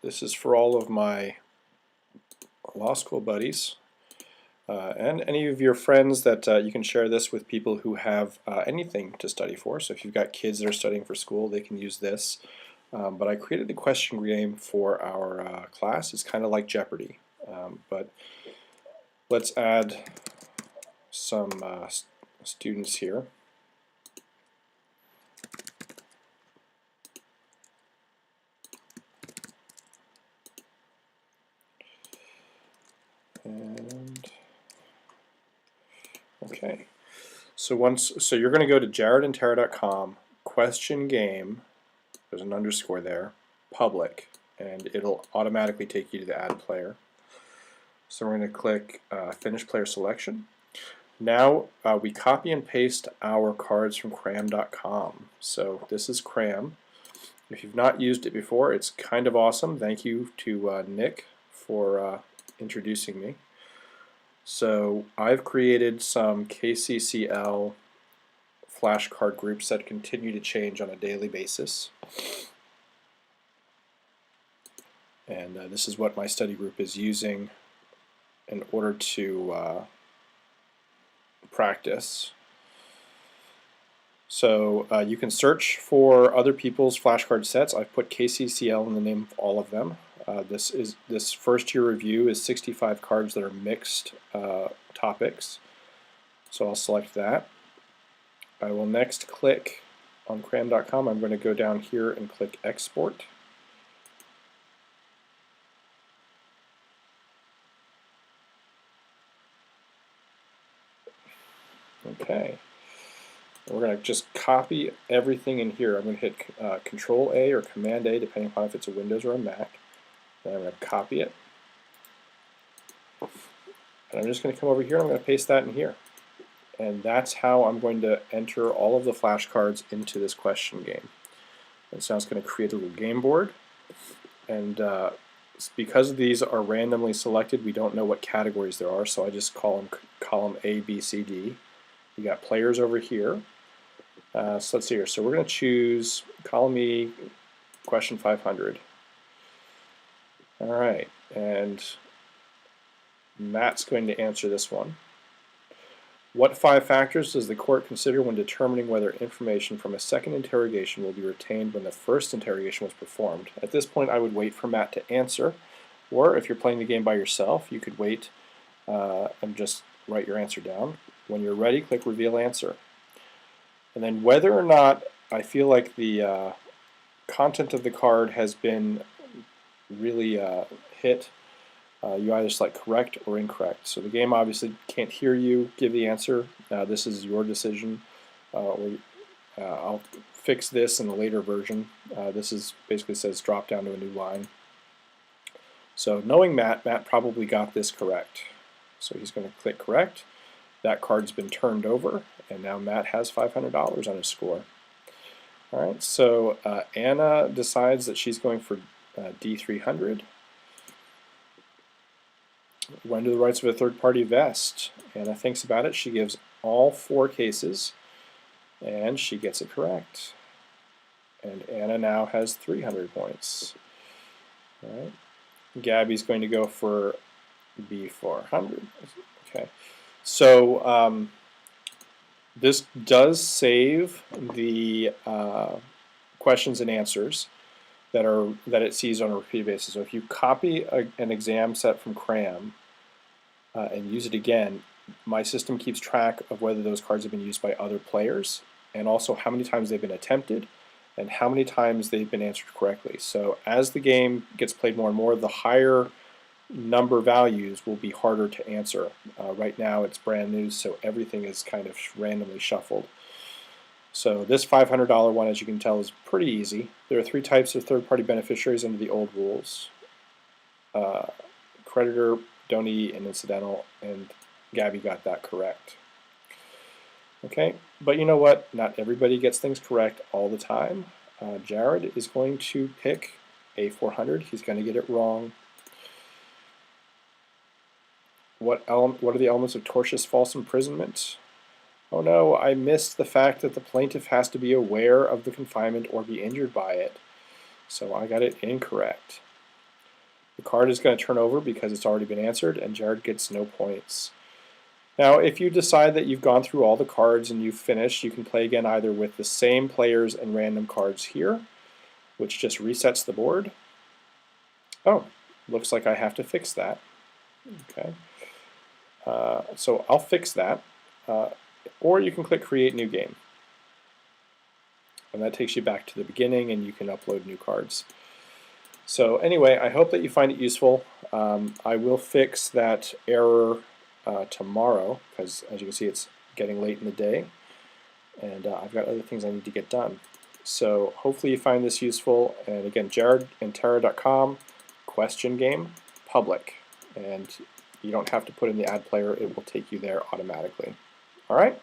This is for all of my law school buddies and any of your friends that you can share this with people who have anything to study for. So if you've got kids that are studying for school, they can use this. But I created the question game for our class. It's kind of like Jeopardy, but let's add some students here. And okay, so you're going to go to jaredandtara.com, question game, there's an underscore there, public, and it'll automatically take you to the add player. So we're going to click finish player selection. Now we copy and paste our cards from cram.com. So this is Cram. If you've not used it before, it's kind of awesome. Thank you to Nick for introducing me. So I've created some KCCL flashcard groups that continue to change on a daily basis. And this is what my study group is using in order to practice. So you can search for other people's flashcard sets. I've put KCCL in the name of all of them. This first year review is 65 cards that are mixed topics. So I'll select that. I will next click on cram.com. I'm going to go down here and click export. Okay. We're going to just copy everything in here. I'm going to hit Control A or Command A, depending upon if it's a Windows or a Mac. Then I'm going to copy it. And I'm just going to come over here and I'm going to paste that in here. And that's how I'm going to enter all of the flashcards into this question game. And so it's going to create a little game board. And because these are randomly selected, we don't know what categories there are, so I just call them column A, B, C, D. We got players over here. So let's see here. So we're going to choose column E, question 500. All right, and Matt's going to answer this one. What 5 factors does the court consider when determining whether information from a second interrogation will be retained when the first interrogation was performed? At this point, I would wait for Matt to answer, or if you're playing the game by yourself, you could wait and just write your answer down. When you're ready, click Reveal Answer. And then whether or not I feel like the content of the card has been really hit, you either select correct or incorrect. So the game obviously can't hear you give the answer. This is your decision. I'll fix this in a later version. This is basically says drop down to a new line. So knowing Matt probably got this correct. So he's going to click correct. That card's been turned over, and now Matt has $500 on his score. All right, so Anna decides that she's going for D300. When do the rights of a third party vest? Anna thinks about it. She gives all 4 cases, and she gets it correct. And Anna now has 300 points. All right. Gabby's going to go for B400. Okay. So this does save the questions and answers that it sees on a repeated basis. So if you copy an exam set from Cram and use it again, my system keeps track of whether those cards have been used by other players and also how many times they've been attempted and how many times they've been answered correctly. So as the game gets played more and more, the higher number values will be harder to answer. Right now it's brand new, so everything is kind of randomly shuffled. So this $500 one, as you can tell, is pretty easy. There are 3 types of third-party beneficiaries under the old rules. Creditor, donee, and incidental, and Gabby got that correct. Okay, but you know what? Not everybody gets things correct all the time. Jared is going to pick A400. He's going to get it wrong. What are the elements of tortious false imprisonment? Oh no, I missed the fact that the plaintiff has to be aware of the confinement or be injured by it. So I got it incorrect. The card is going to turn over because it's already been answered, and Jared gets no points. Now, if you decide that you've gone through all the cards and you've finished, you can play again either with the same players and random cards here, which just resets the board. Oh, looks like I have to fix that. Okay. So I'll fix that. Or you can click Create New Game. And that takes you back to the beginning, and you can upload new cards. So anyway, I hope that you find it useful. I will fix that error tomorrow, because as you can see it's getting late in the day, and I've got other things I need to get done. So hopefully you find this useful, and again, jaredandtara.com, question game, public, and you don't have to put in the ad player, it will take you there automatically. Alright?